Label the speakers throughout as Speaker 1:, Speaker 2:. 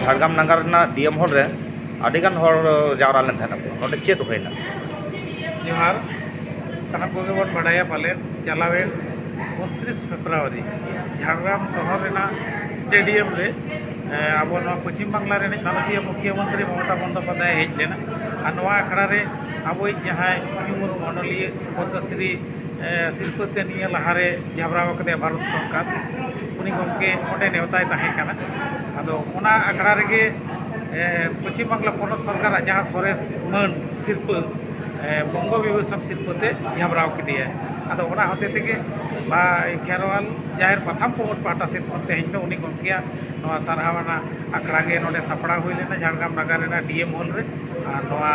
Speaker 1: झाड़ग्राम नगर DM hall रे अडिगान hall Jaora लेन थाना को नोटे चेत होइना
Speaker 2: जोहार सानाम कोगे बन बड़ाया पाले चलावेन 29 फेब्रुआरी झाड़ग्राम शहर रेना स्टेडियम रे अब पश्चिम बांगला रे माननीय मुख्यमंत्री ममता बंदोपाध्याय हेज लेना और नवा अखड़ा रे अब जहाँ युमुर मनलिय पद्मश्री शिल्पते निये लहारे झाबराव कदे भारत सरकार उनी गमके ओंडे नेवताय ताहें काना आदो ओना अखड़ा रेगे पश्चिम बांगला पनत सरकार जहाँ सरेस मन शिल्प बंग विभूषण शिल्पते झाबराव किदिया आदो ओना होते तेगे बा खेरवाल जाहिर प्रथम कुमुट पाटा से तेहन दो उनी गमकिया नवा सारावाना अखड़ा के नोडे सापड़ा हुई लेना झाड़ग्राम नगर रेना डीएम हॉल रे और नवा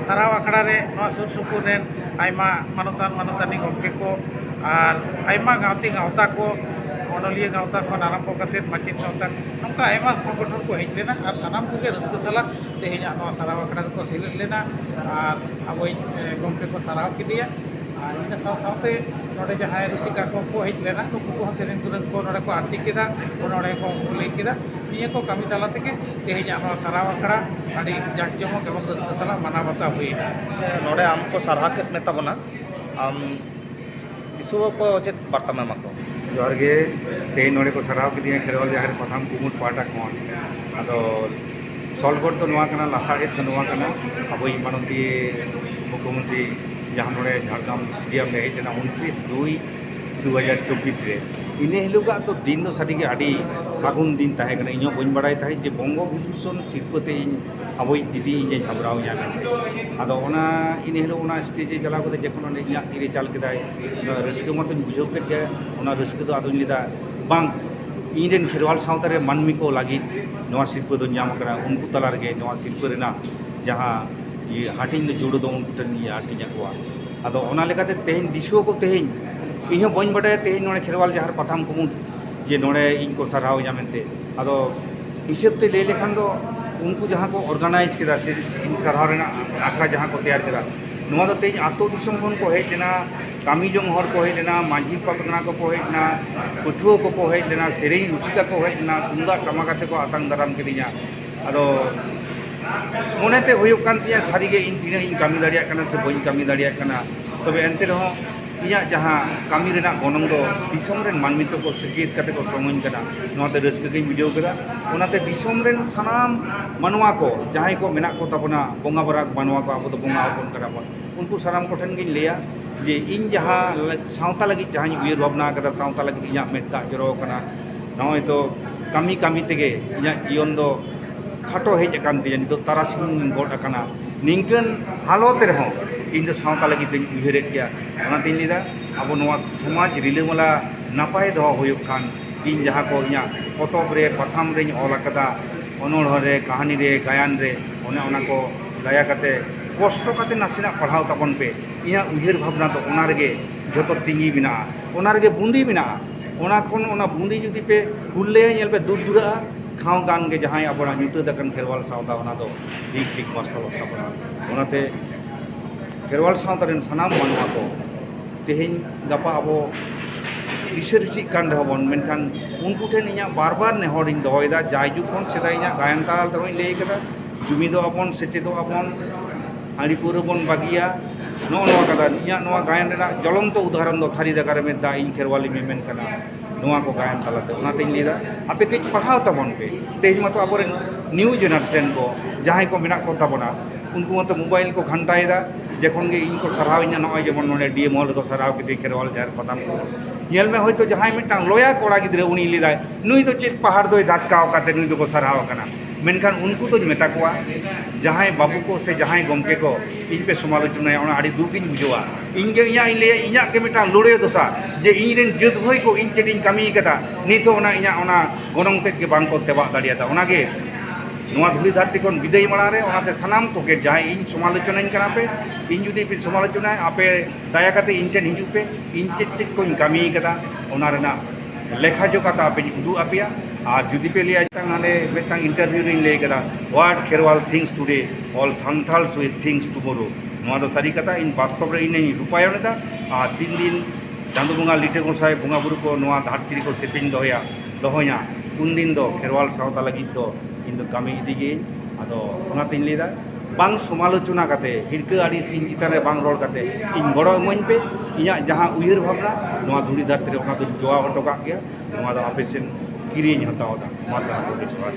Speaker 2: साराव अखड़ा रे नवा सुर सुपुर रेन आयमा मानतान मानतानी गमके को और आयमा गावती गावता को मनलिय गावता को आरम्भ करते माचिन गावता नौका आयमा संगठन को हेज लेना और सानाम को रस्क सला तेहन नवा साराव अखड़ा को सेलेद लेना और अब गमके को साराव किदिया और इन साथे नोडे जहाँ रुसिका को हेज लेना नुकु को सेरेन दुरन को नोडे को आरती किदा नोडे को लई किदा निये को कमी तला तेके तेहन नवा साराव अखड़ा अड़ी जाक जमक एवं रस्क सला माना बाता हुईना
Speaker 1: नोडे आमको सारहा के मेताबना आम दिसुओ को चेत वार्ता में माको
Speaker 3: जोहार गे तेहन नोडे को साराव किदिया खेरवाल जाहिर प्रथम कुमुट पाटा कोन आदो सॉल्गोट तो नवा कना लासाड़ेत तो नवा कना अब माननीय मुख्यमंत्री जहाँ नोडे झाड़ग्राम स्टेडियम में हेज लेना 29/2/2024 रे इने हिलोगा तो दिन दो साडी के आडी सागुन दिन ताहे कना इño बन बड़ाई ताहे जे बंगो विभूषण शिल्पते अब दीदी इñe झाबराव यामेंते आदो ओना इने हिलो ओना स्टेज चलाव कते जखन ओने इया तीरे चाल केदाय रस्क मतन बुझाव केट गे ओना रस्क दो आदो लिदा बांग इनरेन खेरवाल सावता रे मानमी को लागिद नवा शिल्प दो ᱧᱟᱢ करा उनको तला रे नवा शिल्प रेना जहाँ ये हाटिंग दो जोड़ो दो उनको टन ये हाटिंग को आदो ओना लेकाते तेहन दिसुओ को तेहन इño बन बड़ाय तेहन नोडे खेरवाल जहाँ प्रथम कुमुट जे नोडे इनको साराव यामेंते आदो हिसाब ते ले लेखान दो उनको जहाँ को ऑर्गेनाइज केदा से इन साराव रेना आखड़ा जहाँ को तैयार केदा नवा दो तेज आतो दिसम खन को हेज लेना कामी जोंग हर को हेज लेना माझी पापना को हेज लेना पठुओ को हेज लेना सेरेई रुचिका को हेज लेना तुंदा टमाकाते को आतंग दाराम केदिया आदो मोनेते हुयुक कान तिया सारीगे इन तिना इन कामी दाड़िया कना से बइन कामी दाड़िया कना तबे एंते रहो इया जहाँ कामी रेना गोनंग दो दिसम रेन मानमी तो को सकेत काते को समझ कना नोते रस्क के बुझाव कदा ओनाते दिसम रेन सानाम मानवा को जहां को मेना को तबना बोंगा बरा मानवा को अब तो बोंगा अपन करा बन उनको सानाम को ठन गिन लेया जे इन जहाँ सावता लगी जहाँ उयर भावना कदा सावता लगी इया मेदा जरो कना नय तो कामी कामी तेगे इया जीवन दो खाटो हेज अकान तिया नितो तारासिंग गड अकाना निंकन हालत रहो इन दो सावता लगी दिन उयरेट गया ओना दिन लिदा अब नवा समाज रिलेमला नापाय दो होयुक खान इन जहाँ को इया पतब रे प्रथम रे ऑल कदा onol re kahani re gayan re ona ko daya kate kosto kate nasina padhao tabon pe inya uher bhabna to ona rege joto tingi bina ona rege bundi bina ona khon ona bundi judi pe hulle nyel pe dur dura खाओ गान के जहाँ अपना ᱧᱩᱛᱟᱹᱛ ᱟᱠᱟᱱ ᱠᱷᱮᱨᱣᱟᱞ ᱥᱟᱶᱛᱟ ᱚᱱᱟ ᱫᱚ ᱴᱷᱤᱠ ᱴᱷᱤक ᱢᱟᱨᱥᱟᱞᱚᱜ ᱛᱟᱵᱚᱱᱟ ᱚᱱᱟᱛᱮ ᱠᱷᱮᱨᱣᱟᱞ ᱥᱟᱶᱛᱟ ᱨᱮᱱ ᱥᱟᱱᱟᱢ ᱢᱟᱱᱣᱟ ᱠᱚ ᱛᱮᱦᱮᱧ ᱜᱟᱯᱟ ᱟᱵᱚ ᱤᱥᱟᱹᱨᱤᱥᱤᱜ ᱠᱟᱱ ᱨᱮᱦᱚᱸ ᱢᱮᱱᱠᱷᱟन ᱩᱱᱠᱩ ᱴᱷᱮᱱ ᱤᱧᱟᱹᱜ ᱵᱟᱨ ᱱᱮᱦᱚᱨᱤᱧ ᱫᱚᱦᱚᱭᱮᱫᱟ ᱡᱟᱭᱡᱩᱜᱽ ᱠᱷᱚᱱ ᱥᱮᱫᱟᱭ ᱤᱧᱟᱹᱜ ᱜᱟᱭᱟᱱ ᱛᱟᱞᱟ ᱛᱮᱦᱚᱸᱧ ᱞᱟᱹᱭ ᱠᱟᱫᱟ ᱡᱩᱢᱤᱫᱚᱜ ᱟᱵᱚᱱ ᱥᱮᱪᱮᱫᱚᱜ ᱟᱵᱚᱱ ᱦᱟᱺᱰᱤ ᱯᱟᱹᱣᱨᱟᱹ ᱵᱚᱱ ᱵᱟᱹᱜᱤᱭᱟ ᱱᱚᱜᱼᱚ ᱱᱚᱣᱟ ᱠᱟᱫᱟ ᱤᱧᱟᱹᱜ ᱱᱚᱣᱟ ᱜᱟᱭᱟᱱ ᱨᱮᱱᱟᱜ ᱡᱚᱞᱚᱱᱛᱚ ᱩᱫᱟᱦᱚᱨᱚᱱ ᱫᱚ ᱛᱷᱟᱹᱨᱤ ᱫᱟᱠᱟ ᱨᱮ ᱢᱮᱫ ᱫᱟ ᱤᱧ ᱠᱷᱮᱨᱣᱟᱞᱤ ᱢᱮᱢᱮᱱ ᱠᱟᱱᱟ ᱱᱚᱣᱟ ᱠᱚ ᱜᱟᱭᱟᱱ ᱛᱟᱞᱟᱛᱮ ᱚᱱᱟᱛᱮᱧ ᱞᱟᱹᱭᱫᱟ ᱟᱯᱮ ᱠᱟᱹᱡ ᱯᱟᱲᱦᱟᱣ ᱛᱟᱵᱚᱱ ᱯᱮ ᱛᱮᱦᱮᱧ ᱢᱟᱛᱚ ᱟᱵᱚᱨᱮᱱ ᱱᱤᱭᱩ ᱡᱮᱱᱟᱨᱮᱥᱚᱱ ko ᱡᱟᱦᱟᱸᱭ ᱠᱚ ᱢᱮᱱᱟᱜ ᱠᱚ ᱛᱟᱵᱚᱱᱟ ᱩᱱᱠᱩ ᱢᱟᱛᱚ ᱢᱳᱵᱟᱭᱤᱞ ᱠᱚ ᱜᱷᱟᱱᱴᱟᱭᱮᱫᱟ ᱡᱚᱠᱷᱚᱱ ᱜᱮ ᱤᱧ ᱠᱚ ᱥᱟᱨᱦᱟᱣᱤᱧᱟ ᱱᱚᱜᱼᱚᱭ ᱡᱮᱢᱚᱱ ᱱᱚᱰᱮ ᱰᱤᱮᱢ ᱦᱚᱞ ᱨᱮᱠᱚ ᱥᱟᱨᱦᱟᱣ ᱠᱮᱫᱮ ᱠᱷᱮᱨᱣᱟᱞ ᱡᱟᱦᱮᱨ ᱯᱟᱛᱟᱢ ᱠᱚ ᱧᱮᱞ ᱢᱮ ᱦᱚᱭᱛᱳ ᱡᱟᱦᱟᱸᱭ ᱢᱤᱫᱴᱟᱝ ᱞᱚᱭᱟ ᱠᱚᱲᱟ ᱜᱤᱫᱽᱨᱟᱹ ᱩᱱᱤ ᱞᱟᱹᱭᱫᱟᱭ ᱱᱩᱭ ᱫᱚ ᱪᱮᱫ ᱯᱟᱦᱟᱲ ᱫᱚᱭ ᱫᱟᱥᱠᱟᱣ ᱠᱟᱛᱮ ᱱᱩᱭ ᱫᱚᱠᱚ ᱥᱟᱨᱦᱟᱣ ᱟᱠᱟᱱᱟ ᱢᱮᱱᱠᱷᱟन ᱩᱱᱠᱩ ᱫᱚᱧ ᱢᱮᱛᱟ ᱠᱚᱣᱟ ᱡᱟᱦᱟᱸᱭ ᱵᱟᱹᱵᱩ ᱠᱚ ᱥᱮ ᱡᱟᱦᱟᱸᱭ ᱜᱚᱢᱠᱮ ᱠᱚ ᱤᱧ ᱯᱮ ᱥᱚᱢᱟᱞᱳᱪᱚᱱᱟᱭᱟ ᱚᱱᱟ ᱟᱹᱰᱤ ᱫᱩᱠᱤᱧ ᱵᱩᱡᱷᱟᱹᱣᱟ ᱤᱧ ᱜᱮ ᱤᱧᱟᱹᱜ ᱤᱧ ᱞᱟᱹᱭᱟ ᱤᱧᱟᱹᱜ ᱜᱮ ᱢᱤᱫᱴᱟᱝ ᱞᱩᱲᱟᱹᱭ ᱫᱚᱥᱟ ᱡᱮ ᱤᱧ ᱨᱮᱱ ᱡᱟᱹᱛ ᱵᱷᱟᱹᱭ ᱠᱚ ᱤᱧ ᱪᱮᱫ ᱤᱧ ᱠᱟᱹᱢᱤ ᱠᱟᱫᱟ ᱱᱤᱛ ᱦᱚᱸ ᱚᱱᱟ ᱤᱧᱟᱹᱜ ᱚᱱᱟ ᱜᱚᱱᱚᱝ ᱛᱮᱫ ᱜᱮ ᱵᱟᱝ ᱠᱚ ᱛᱮᱵᱟᱜ ᱫᱟᱲᱮᱭᱟᱫᱟ ᱚᱱᱟᱜᱮ ᱱᱚᱣᱟ ᱫᱷᱩᱲᱤ ᱫᱷᱟᱹᱨᱛᱤ ᱠᱷᱚᱱ ᱵᱤᱫᱟᱹᱭ ᱢᱟᱲᱟᱝ ᱨᱮ ᱚᱱᱟᱛᱮ ᱥᱟᱱᱟᱢ ᱠᱚᱜᱮ ᱡᱟᱦᱟᱸᱭ ᱤᱧ ᱥᱚᱢᱟᱞᱳᱪᱚᱱᱟᱧ ᱠᱟᱱᱟ ᱯᱮ ᱤᱧ ᱡᱩᱫᱤ ᱯᱮ ᱥᱚᱢᱟᱞᱳᱪᱚᱱᱟᱭ ᱟᱯᱮ ᱫᱟᱭᱟ ᱠᱟᱛᱮ ᱤᱧ ᱴᱷᱮᱱ ᱦᱤᱡᱩᱜ ᱯᱮ ᱤᱧ ᱪᱮᱫ ᱠᱚᱧ ᱠᱟᱹᱢᱤ ᱠᱟᱫᱟ ᱚᱱᱟ ᱨᱮᱱᱟᱜ ᱞᱮᱠᱷᱟ ᱡᱚᱠᱷᱟ ᱛᱟ ᱟᱯᱮᱧ ᱩᱫᱩᱜ ᱟᱯᱮᱭᱟ ᱟᱨ ᱡᱩᱫᱤ ᱯᱮ ᱞᱟᱹᱭᱟ ᱢᱤᱫᱴᱟᱝ ᱤᱱᱴᱟᱨᱵᱷᱤᱭᱩ ᱨᱤᱧ ᱞᱟᱹᱭ ᱠᱟᱫᱟ ᱦᱳᱣᱟᱴ ᱠᱷᱮᱨᱣᱟᱞ ᱛᱷᱤᱝᱠᱥ ᱴᱩᱰे ᱚᱞ ᱥᱟᱱᱛᱟᱞᱥ ᱩᱭᱤᱛᱷ ᱛᱷᱤᱝᱠᱥ ᱴᱩᱢᱚᱨᱳ ᱱᱚᱣᱟ ᱫᱚ ᱥᱟᱹᱨᱤ ᱠᱟᱛᱷᱟ ᱤᱧ ᱵᱟᱥᱛᱚᱵ ᱨᱮ ᱤᱧᱤᱧ ᱨᱩᱯᱟᱭᱚᱱᱮᱫᱟ ᱟᱨ ᱫᱤᱱ ᱫᱤᱱ ᱪᱟᱸᱫᱳ ᱵᱚᱸᱜᱟ ᱞᱤᱴᱟᱹ ᱜᱚᱸᱥᱟᱭ ᱵᱚᱸᱜᱟ ᱵᱩᱨᱩ ᱠᱚ ᱱᱚᱣᱟ ᱫᱷᱟᱹᱨᱛᱤ ᱨᱮᱠᱚ ᱥᱮᱯᱮᱧ ᱫᱚᱦᱚᱧᱟ ᱩᱱᱫᱤᱱ ᱫᱚ ᱠᱷᱮᱨᱣᱟᱞ ᱥᱟᱶᱛᱟ ᱞᱟᱹᱜᱤᱫ ᱫᱚ ᱤᱧ ᱫᱚ ᱠᱟᱹᱢᱤ ᱤᱫᱤᱜᱤᱧ ᱟᱫᱚ ᱚᱱᱟᱛᱮᱧ ᱞᱟᱹᱭᱫᱟ ᱵᱟᱝ ᱥᱚᱢᱟᱞᱳᱪᱚᱱᱟ ᱠᱟᱛᱮ ᱦᱤᱨᱠᱟᱹ ᱟᱹᱲᱤᱥ ᱤᱧ ᱪᱮᱛᱟᱱ ᱨᱮ ᱵᱟᱝ ᱨᱚᱲ ᱠᱟᱛᱮ ᱤᱧ ᱜᱚᱲᱚ ᱤᱢᱟᱹᱧ ᱯᱮ ᱤᱧᱟᱹᱜ ᱡᱟᱦᱟᱸ ᱩᱭᱦᱟᱹᱨ ᱵᱷᱟᱵᱽᱱᱟ ᱱᱚᱣᱟ ᱫᱷᱩᱲᱤ ᱫᱷᱟᱹᱨᱛᱤ ᱨᱮ ᱚᱱᱟ ᱫᱚᱧ ᱡᱚᱣᱟᱣ ᱦᱚᱴᱚ ᱠᱟᱜ ᱜᱮᱭᱟ ᱱᱚᱣᱟ ᱫᱚ ᱟᱯᱮ ᱥᱮᱱ ᱠᱤᱨᱤᱧ ᱦᱟᱛᱟᱣ ᱮᱫᱟ ᱢᱟ ᱥᱟᱨᱦᱟᱣ